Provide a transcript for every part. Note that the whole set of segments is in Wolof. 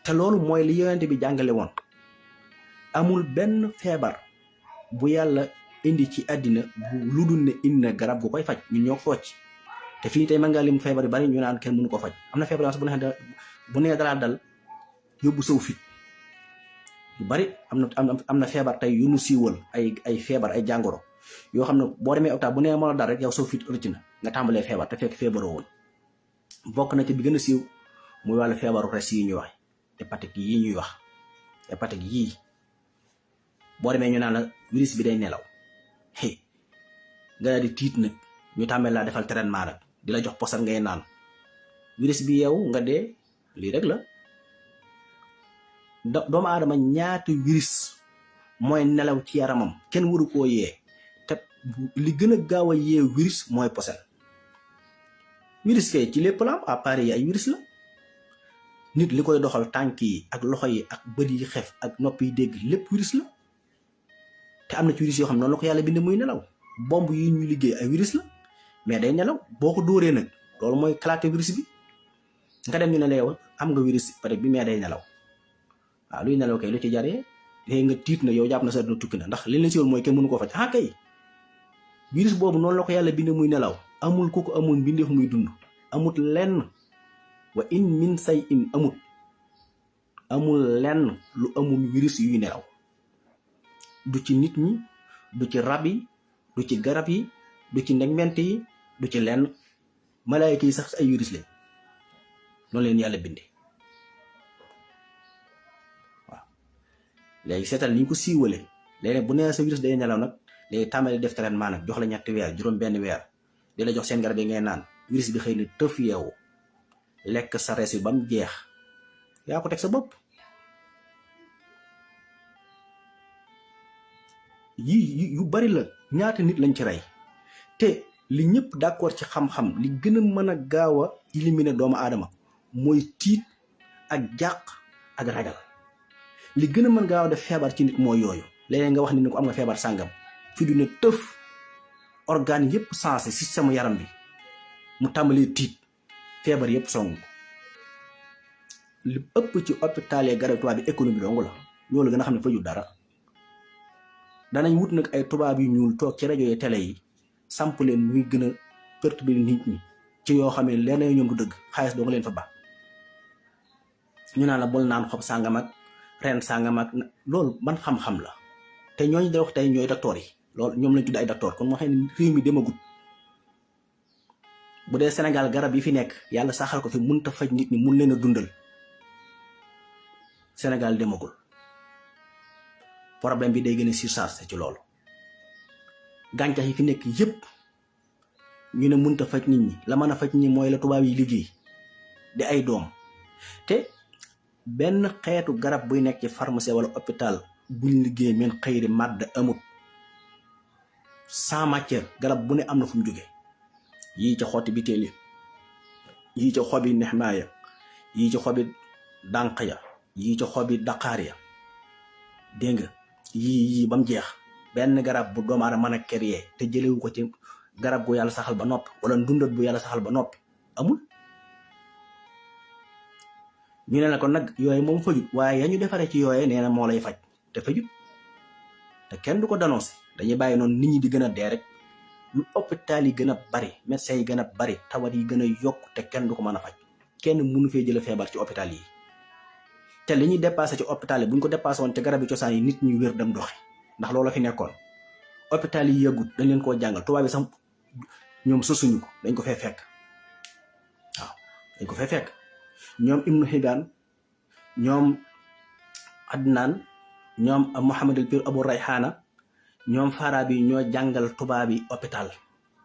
te loolu mooy li yonente bi jàngale woon. amul benn feebar bu yàlla indi ci àddina bu lu dul ne indi na garab gu koy faj ñun ñoo ko focc te fii tey mën ngaa lim feebar yu bari ñu naan kenn mënu ko faj. am na feebar yoo xam ne bu nee dara dal yóbbu saw fit yu bari. am na feebar tey yu nu siiwal ay feebar ay jàngoro yoo xam ne boo demee hôpital bu nee moo la dal rek yow saw fit rëcc na nga tàmbalee feebar te fekk feebaroo woon. bokk na ci bi gën a siiw muy wàllu feebaru res yi ñuy wax hépatite yi ñuy wax hépatite yii boo demee ñu naan la virus bi day nelaw nga daal di tiit nag ñu tàmbale laa defal traitement nag di la jox posan ngay naan virus bi yow nga dee. lii rek la doomu aadama ñaata virus mooy nelaw ci yaramam kenn waru koo yee te li gën a gaaw a yee virus mooy posan. virus kay ci lépp la am appareil yi ay virus la. nit li koy doxal tànk yi ak loxo yi ak bët yi xef ak nopp yi dégg lépp virus la. te am na ci virus yoo xam ne noonu la ko yàlla bind muy nelaw. bomb yi ñuy liggéey ay virus la mais day nelaw boo ko dóoree nag loolu mooy éclater virus bi nga dem ñu ne la yow am nga virus peut-être bi mais day nelaw. waaw luy nelaw kay lu ci jaree léegi nga tiit na yow jàpp na sa dina tukki na ndax li la si woon mooy kenn mënu koo faj kay virus boobu noonu la ko yàlla bind muy nelaw. amul ku ko amul mbindeef muy dund amut lenn wa in min say in amul lenn lu amul virus yuy nelaw. du ci nit ñi du ci rab yi du ci garab yi du ci ndegment yi du ci lenn. malaayka yi sax ay virus lañ noonu leen yàlla bindee. waaw léegi seetal ni ñu ko siiwale léegi bu nee sa virus day nelaw nag léegi tàmbali def traitement nag jox la 3 weer juróom benn weer di la jox seen garab yi ngay naan virus bi xëy na tëf yeewu lekk sa rees bi ba mu jeex yaa ko teg sa bopp. yii yu bari la ñaata nit lañ ci rey te li ñëpp d'accord ci xam-xam li gën a mën a gaaw a éliminer doomu aadama mooy tiit ak jàq ak ragal. li gën a mën gaaw a def feebar ci nit mooy yooyu. léeg-léeg nga wax nit ni ko am nga feebar sàngam fi du ne tëf organe yëpp sensé système yaram bi mu tàmbalee tiit feebar yëpp song ko. li ëpp ci hôpital yi garab tubaab bi économie dong la loolu gën a xam ne faju dara. danañ wut nag ay tubaab yu ñuul toog ci rajo yi télé yi samp leen muy gën a perturber nit ñi ci yoo xam ne leer na ñoom du dëgg xaalis doo nga leen fa ba ñu naan la bol naan xob sàngam ak ren sàngam ak loolu ban xam-xam la. te ñooñu da wax tey ñooy docteur yi loolu ñoom lañ tudd ay docteur kon moo xam ne réew mi demagut. bu dee Sénégal garab yi fi nekk yàlla saxal ko fi mënut a faj nit ñi mun leen a dundal Sénégal demagul. problème bi day gën a surchargé ci loolu. gàncax yi fi nekk yépp ñu ne mënut a faj nit ñi la mën a faj nit ñi mooy la tubaab yi liggéey di ay doom. te benn xeetu garab buy nekk ci pharmacie wala hôpital buñ liggéey men xëyri màdd amut sans matière. garab bu ne am na fu mu jóge yii ca xotti biteel yi yii ca xobi nexmaa ya yii ca xobi dànq ya yii ca xobi daqaar ya dégg nga yii ba mu jeex. benn garab bu doomu aadama mën a créer te jëlewu ko ci garab gu yàlla saxal ba noppi wala ndundat bu yàlla saxal ba noppi amul. ñu ne la kon nag yooyu moom fajut waaye ya ñu defaree ci yooye nee na moo lay faj te fajut te kenn du ko dénoncé. dañuy bàyyi noonu nit ñi di gën a dee rek lu hôpital yi gën a bari médecins yi gën a bari tawat yi gën a yokk te kenn du ko mën a faj. kenn mënu fee jële feebar ci hôpital yi te li ñuy dépassé ci hôpital yi bu ñu ko dépassé woon te garab yi cosaan yi nit ñi wér dem doxi ndax loolu fi nekkoon. hôpital yi yëgut dañ leen koo jàngal tubaab bi sax ñoom sosuñu ko dañ ko fee fekk. waaw dañ ko fee fekk ñoom Ibnu Hibaan ñoom Adnaan ñoom Muhammad al Pir Abu Rayhana ñoom Farabi ñoo jàngal tubaab yi hôpital.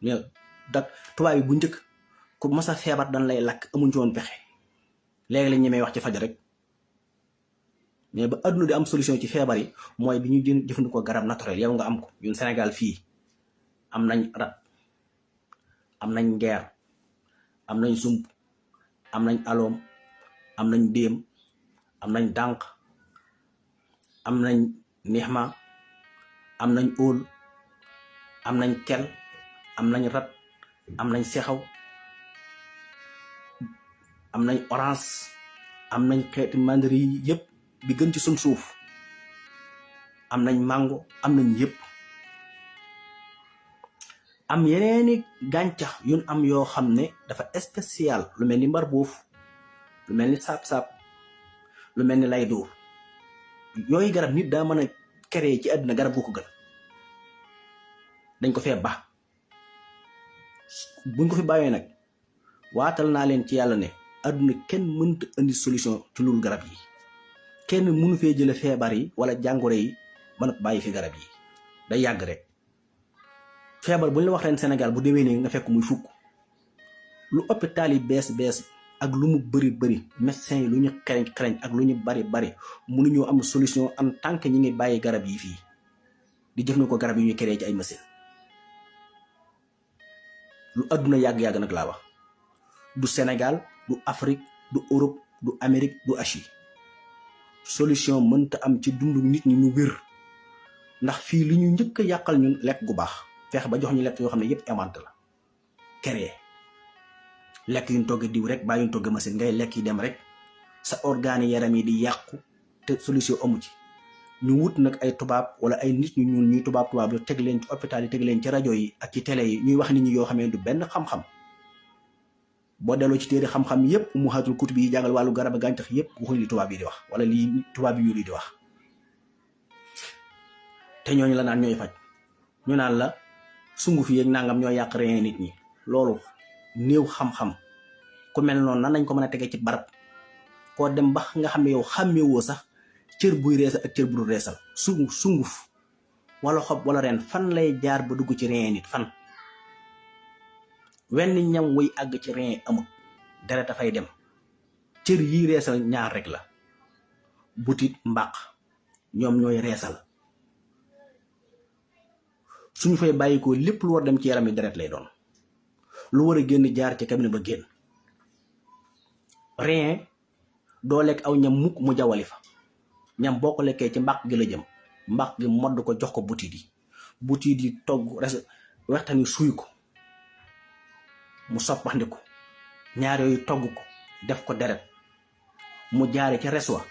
mais tubaab yi bu njëkk ku mas a feebar dañ lay lakk amuñ ci woon pexe léegi la ñemee wax ci faj rek. mais ba adduna di am solution ci feebar yi mooy bi ñu jëfandikoo garab naturel yow nga am ko. ñun Sénégal fii am nañ rat am nañ ngeer am nañ sump am nañ aloom am nañ déem am nañ dànq am nañ nixma am nañ óol am nañ kel am nañ rat am nañ sexaw am nañ orange am nañ xeeti mandarine yëpp bi gën ci suñ suuf, am nañ mango, am nañ yëpp. am yeneeni gàncax yun am yoo xam ne dafa spécial, lu mel ni mbar boof, lu mel ni saab-saab, lu mel ni lay dóor. yooyu garab nit daa mën a créer ci àdduna garab gu ko gën. dañ ko fee ba buñ ko fi bàyyee nag waatal naa leen ci yàlla ne àdduna kenn mënta indi solution ci loolu garab yi. kenn mënu fee jële feebar yi wala jàngoro yi mën a bàyyi fi garab yi. day yàgg rek. feebar bu ñu la wax ren Sénégal bu déwee ne nga fekk muy fukk. lu hôpital yi bees ak lu mu bëri médecin yi lu ñu xereñ ak lu ñu bari mënuñoo am solution en tant que ñi ngi bàyyi garab yi fii di jëf na ko garab yi ñuy créé ci ay machine. lu àdduna yàgg-yàgg nag laa wax. du Sénégal, du Afrique, du Europe, du Amérique, du Asie. solution mënta am ci dundu nit ñi ñu wér ndax fii li ñu njëkk a yàqal ñun lekk gu baax. feex ba jox ñu lekk yoo xam ne yëpp invente la créé lekk yuñ togg diw rek baa yuñ togg machine ngay lekk yi dem rek sa organe yaram yi di yàqu te solution amu ci. ñu wut nag ay tubaab wala ay nit ñu ñuul ñuy tubaab yu teg leen ci hôpital yi teg leen ci rajo yi ak ci télé yi ñuy wax nit ñi yoo xamee du benn xam-xam. boo delloo ci téere xam-xam yëpp mu xaatul kutub yi jàngal wàllu garab gàncax yëpp waxuñ li tubaab yi di wax wala lii tubaab yi di wax. te ñooñu la naan ñooy faj ñu naan la sunguf yi ak nangam ñoo yàq reen nit ñi. loolu néew xam-xam ku mel noonu nan lañ ko mën a tegee ci barab koo dem ba nga xam ne yow xàmmewoo sax cër buy reesal ak cër bu dul reesal. sunguf wala xob wala reen fan lay jaar ba dugg ci reen nit fan. wenn ñam wuy àgg ci reen amut deret dafay dem. cër yi reesal ñaar rek la butit mbaq ñoom ñooy reesal. suñu fay bàyyikoo lépp lu war dem ci yaram yi deret lay doon. lu war a génn jaar ci cabinet ba génn. rien doo lekk aw ñam mukk mu jawali fa. ñam boo ko lekkee ci mbaq gi la jëm. mbaq gi modd ko jox ko butit yi. butit yi togg waxtani suy ko mu soppandiku. ñaar yooyu togg ko def ko deret mu jaare ci reswa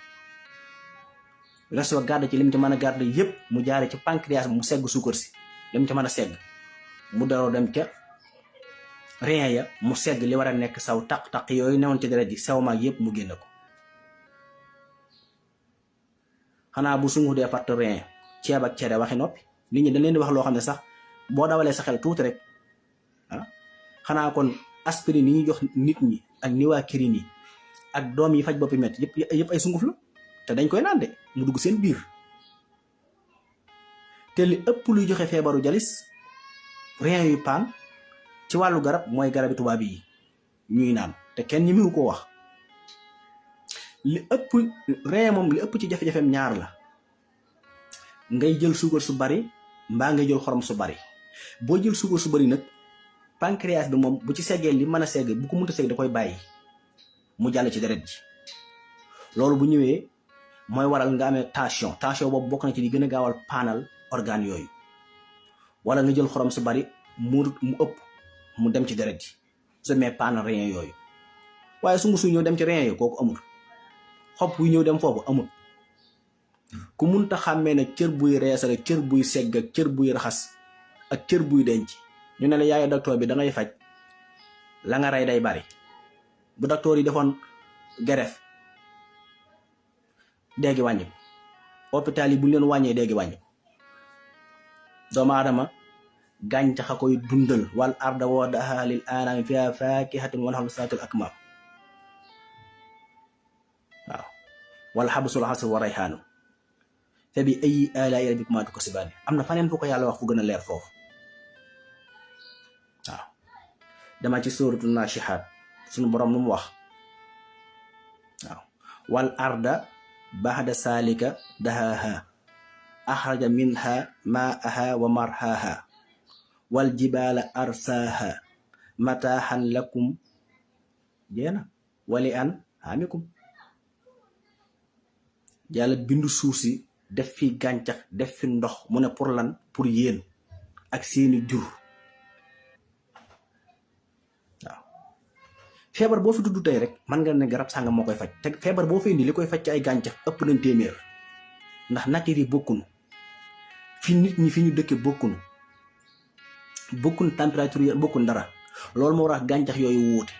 gàdd ci lim ci mën a gàdd yépp mu jaare ci pancréas mu segg suukar si lim ci mën a segg mu daroo dem ca rein ya mu segg li war a nekk saw taq-taq yooyu newoon ci deret ji sew maag yépp mu génn ko. xanaa bu sunguf dee fàtt rein ceeb ak cere waxi noppi. nit ñi dañ leen di wax loo xam ne sax boo dawalee sa xel tuuti rek xanaa kon aspirine yi ñuy jox nit ñi ak niwaakirin yi ak doom yi faj boppi metti yëpp ay sunguf la te dañ koy naan de mu dugg seen biir. te li ëpp luy joxe feebaru jalis rein yu paan ci wàllu garab mooy garabi tubaab yi ñuy naan te kenn ñi mu ko wax. li ëpp rein moom li ëpp ci jafe-jafeem ñaar la ngay jël suukar su bari mbaa ngay jël xorom su bari. boo jël suukar su bari nag pancréas bi moom bu ci seggee li mën a segg bu ko mënta segg da koy bàyyi mu jàll ci deret ji. loolu bu ñëwee mooy waral nga amee tension boobu bokk na ci di gën a gaawal paanal organe yooyu. wala nga jël xorom su bari mu ëpp mu dem ci deret ji su demee paanal rein yooyu. waaye su su ñëw dem ci rein yooyu kooku amul. xob buy ñëw dem foofu amul. ku munta xàmmee ne cër buy reesal cër buy segg ak cër buy raxas ak cër buy denc ñu ne la yaay docteur bi da ngay faj la nga rey day bari. bu docteur yi defoon greffe dégg wàññi hôpital yi bu ñu leen wàññee dégg wàññi. doomu aadama gàncax a koy dundal wal arda wadaha lil anami fiha fakihatun wa lahum saatul akmam. waaw wala xabasul asr wa rayhaanu fa bi ay alaa'i rabbikumaa tukazzibaan. am na faneen fu ko yàlla wax fu gën a leer foofu. waaw dama ci suuratu naashihaat suñu borom lu mu wax. waaw wal arda ba'da saalika dahaaha axraja minha maaha wa marhaaha wal jibaala arsaaha mataaxan lakum jeena wali an amikum. yàlla bindu suuf si def fi gàncax def fi ndox mu ne pour lan pour yéen ak seeni jur. waaw feebar boo fi tudd tey rek man nga ne garab sàngam moo koy faj te feebar boo fi indi li koy faj ci ay gàncax ëpp nañ téeméer ndax nature yi bokkunu fi nit ñi fi ñu dëkke bokkunu température yi bokkun dara loolu moo tax gàncax yooyu wuute